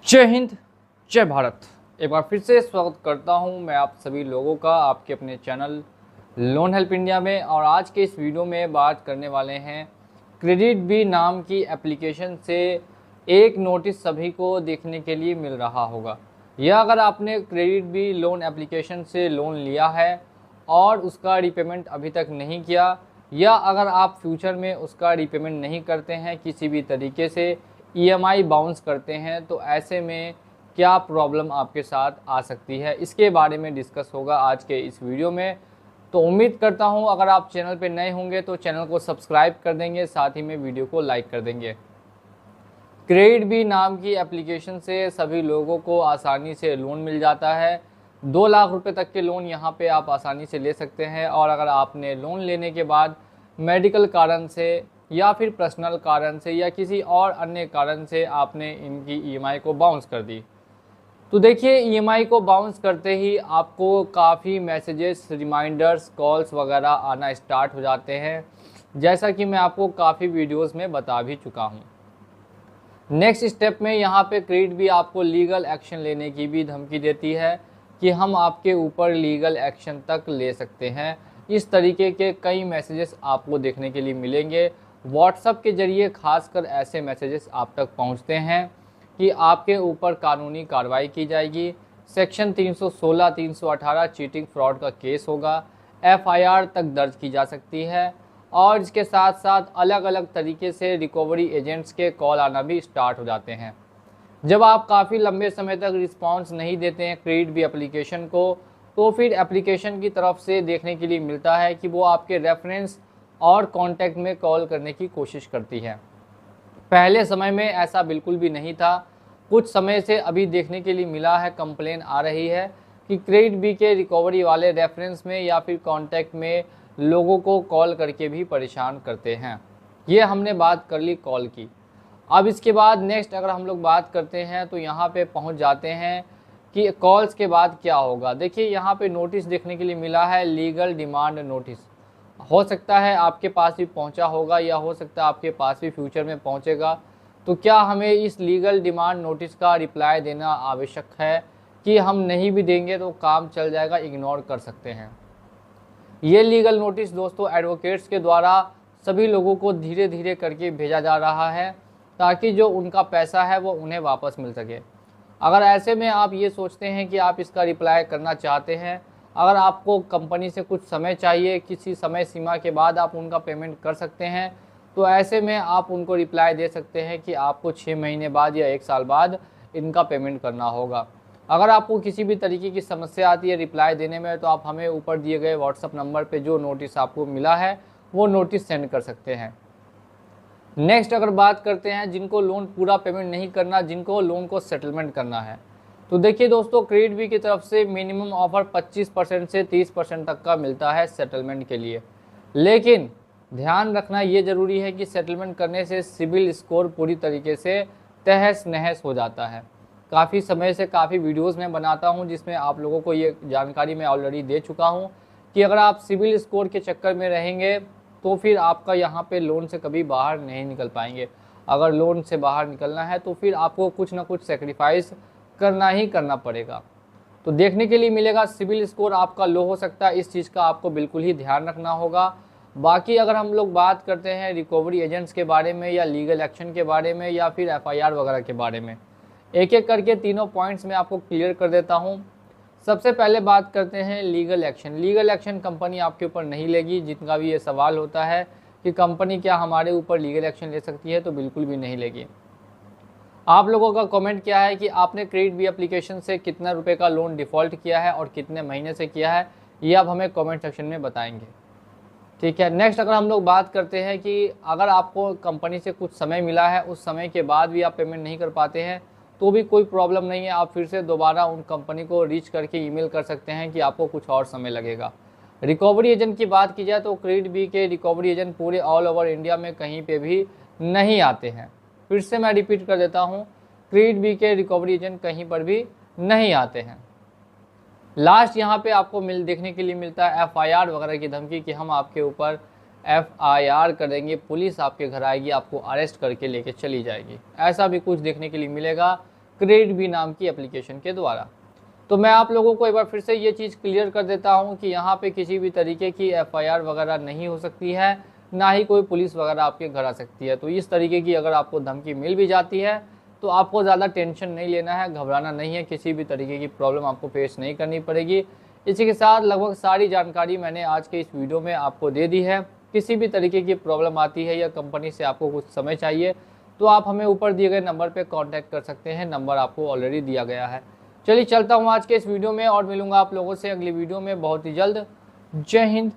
जय हिंद, जय भारत। एक बार फिर से स्वागत करता हूं मैं आप सभी लोगों का आपके अपने चैनल लोन हेल्प इंडिया में। और आज के इस वीडियो में बात करने वाले हैं क्रेडिट बी नाम की एप्लीकेशन से एक नोटिस सभी को देखने के लिए मिल रहा होगा। यह अगर आपने क्रेडिट बी लोन एप्लीकेशन से लोन लिया है और उसका रिपेमेंट अभी तक नहीं किया, या अगर आप फ्यूचर में उसका रिपेमेंट नहीं करते हैं, किसी भी तरीके से ईएमआई बाउंस करते हैं, तो ऐसे में क्या प्रॉब्लम आपके साथ आ सकती है, इसके बारे में डिस्कस होगा आज के इस वीडियो में। तो उम्मीद करता हूं अगर आप चैनल पे नए होंगे तो चैनल को सब्सक्राइब कर देंगे, साथ ही में वीडियो को लाइक कर देंगे। क्रेडिट बी नाम की एप्लीकेशन से सभी लोगों को आसानी से लोन मिल जाता है। 2 लाख रुपए तक के लोन यहाँ पे आप आसानी से ले सकते हैं। और अगर आपने लोन लेने के बाद मेडिकल कारण से या फिर पर्सनल कारण से या किसी और अन्य कारण से आपने इनकी ईएमआई को बाउंस कर दी, तो देखिए ईएमआई को बाउंस करते ही आपको काफ़ी मैसेजेस, रिमाइंडर्स, कॉल्स वगैरह आना स्टार्ट हो जाते हैं, जैसा कि मैं आपको काफ़ी वीडियोस में बता भी चुका हूँ। नेक्स्ट स्टेप में यहाँ पे क्रेडिट भी आपको लीगल एक्शन लेने की भी धमकी देती है कि हम आपके ऊपर लीगल एक्शन तक ले सकते हैं। इस तरीके के कई मैसेजेस आपको देखने के लिए मिलेंगे। व्हाट्सएप के जरिए खासकर ऐसे मैसेजेस आप तक पहुंचते हैं कि आपके ऊपर कानूनी कार्रवाई की जाएगी। सेक्शन 316, 318 चीटिंग फ्रॉड का केस होगा, एफआईआर तक दर्ज की जा सकती है। और इसके साथ साथ अलग अलग तरीके से रिकवरी एजेंट्स के कॉल आना भी स्टार्ट हो जाते हैं। जब आप काफ़ी लंबे समय तक रिस्पांस नहीं देते हैं क्रेडिट बी एप्लीकेशन को, तो फिर एप्लीकेशन की तरफ से देखने के लिए मिलता है कि वो आपके रेफरेंस और कांटेक्ट में कॉल करने की कोशिश करती है। पहले समय में ऐसा बिल्कुल भी नहीं था। कुछ समय से अभी देखने के लिए मिला है, कंप्लेन आ रही है कि क्रेडिट बी के रिकवरी वाले रेफरेंस में या फिर कांटेक्ट में लोगों को कॉल करके भी परेशान करते हैं। ये हमने बात कर ली कॉल की। अब इसके बाद नेक्स्ट अगर हम लोग बात करते हैं तो यहाँ पे पहुँच जाते हैं कि कॉल्स के बाद क्या होगा। देखिए यहाँ पे नोटिस देखने के लिए मिला है, लीगल डिमांड नोटिस। हो सकता है आपके पास भी पहुंचा होगा या हो सकता है आपके पास भी फ्यूचर में पहुंचेगा। तो क्या हमें इस लीगल डिमांड नोटिस का रिप्लाई देना आवश्यक है कि हम नहीं भी देंगे तो काम चल जाएगा, इग्नोर कर सकते हैं? ये लीगल नोटिस दोस्तों एडवोकेट्स के द्वारा सभी लोगों को धीरे धीरे करके भेजा जा रहा है ताकि जो उनका पैसा है वो उन्हें वापस मिल सके। अगर ऐसे में आप ये सोचते हैं कि आप इसका रिप्लाई करना चाहते हैं, अगर आपको कंपनी से कुछ समय चाहिए, किसी समय सीमा के बाद आप उनका पेमेंट कर सकते हैं, तो ऐसे में आप उनको रिप्लाई दे सकते हैं कि आपको 6 महीने बाद या 1 साल बाद इनका पेमेंट करना होगा। अगर आपको किसी भी तरीके की समस्या आती है रिप्लाई देने में, तो आप हमें ऊपर दिए गए व्हाट्सएप नंबर पे जो नोटिस आपको मिला है वो नोटिस सेंड कर सकते हैं। नेक्स्ट अगर बात करते हैं जिनको लोन पूरा पेमेंट नहीं करना, जिनको लोन को सेटलमेंट करना है, तो देखिए दोस्तों क्रेडिट बी की तरफ से मिनिमम ऑफर 25% से 30% तक का मिलता है सेटलमेंट के लिए। लेकिन ध्यान रखना ये ज़रूरी है कि सेटलमेंट करने से सिबिल स्कोर पूरी तरीके से तहस नहस हो जाता है। काफ़ी समय से काफ़ी वीडियोस में बनाता हूँ जिसमें आप लोगों को ये जानकारी मैं ऑलरेडी दे चुका हूँ कि अगर आप सिबिल स्कोर के चक्कर में रहेंगे तो फिर आपका यहाँ पे लोन से कभी बाहर नहीं निकल पाएंगे। अगर लोन से बाहर निकलना है तो फिर आपको कुछ ना कुछ सेक्रीफाइस करना ही करना पड़ेगा। तो देखने के लिए मिलेगा सिबिल स्कोर आपका लो हो सकता है, इस चीज़ का आपको बिल्कुल ही ध्यान रखना होगा। बाकी अगर हम लोग बात करते हैं रिकवरी एजेंट्स के बारे में या लीगल एक्शन के बारे में या फिर एफआईआर वगैरह के बारे में, एक एक करके तीनों पॉइंट्स में आपको क्लियर कर देता हूँ। सबसे पहले बात करते हैं legal action. Legal action company आपके ऊपर नहीं लेगी। जिनका भी ये सवाल होता है कि कंपनी क्या हमारे ऊपर लीगल एक्शन ले सकती है, तो बिल्कुल भी नहीं लेगी। आप लोगों का कमेंट क्या है कि आपने क्रेडिट बी एप्लीकेशन से कितना रुपए का लोन डिफ़ॉल्ट किया है और कितने महीने से किया है, ये आप हमें कमेंट सेक्शन में बताएंगे। ठीक है। नेक्स्ट अगर हम लोग बात करते हैं कि अगर आपको कंपनी से कुछ समय मिला है, उस समय के बाद भी आप पेमेंट नहीं कर पाते हैं, तो भी कोई प्रॉब्लम नहीं है। आप फिर से दोबारा उन कंपनी को रीच करके ईमेल कर सकते हैं कि आपको कुछ और समय लगेगा। रिकवरी एजेंट की बात की जाए तो क्रेडिट बी के रिकवरी एजेंट पूरे ऑल ओवर इंडिया में कहीं पे भी नहीं आते हैं। फिर से मैं रिपीट कर देता हूँ, क्रेडिट बी के रिकवरी एजेंट कहीं पर भी नहीं आते हैं। लास्ट यहाँ पे आपको देखने के लिए मिलता है एफआईआर वगैरह की धमकी कि हम आपके ऊपर एफआईआर करेंगे, पुलिस आपके घर आएगी, आपको अरेस्ट करके लेके चली जाएगी। ऐसा भी कुछ देखने के लिए मिलेगा क्रेडिट बी नाम की एप्लीकेशन के द्वारा। तो मैं आप लोगों को एक बार फिर से ये चीज़ क्लियर कर देता हूँ कि यहाँ पे किसी भी तरीके की FIR वगैरह नहीं हो सकती है, ना ही कोई पुलिस वगैरह आपके घर आ सकती है। तो इस तरीके की अगर आपको धमकी मिल भी जाती है तो आपको ज़्यादा टेंशन नहीं लेना है, घबराना नहीं है, किसी भी तरीके की प्रॉब्लम आपको फेस नहीं करनी पड़ेगी। इसी के साथ लगभग सारी जानकारी मैंने आज के इस वीडियो में आपको दे दी है। किसी भी तरीके की प्रॉब्लम आती है या कंपनी से आपको कुछ समय चाहिए तो आप हमें ऊपर दिए गए नंबर पर कॉन्टैक्ट कर सकते हैं, नंबर आपको ऑलरेडी दिया गया है। चलिए चलता हूँ आज के इस वीडियो में और मिलूंगा आप लोगों से अगली वीडियो में बहुत ही जल्द। जय हिंद,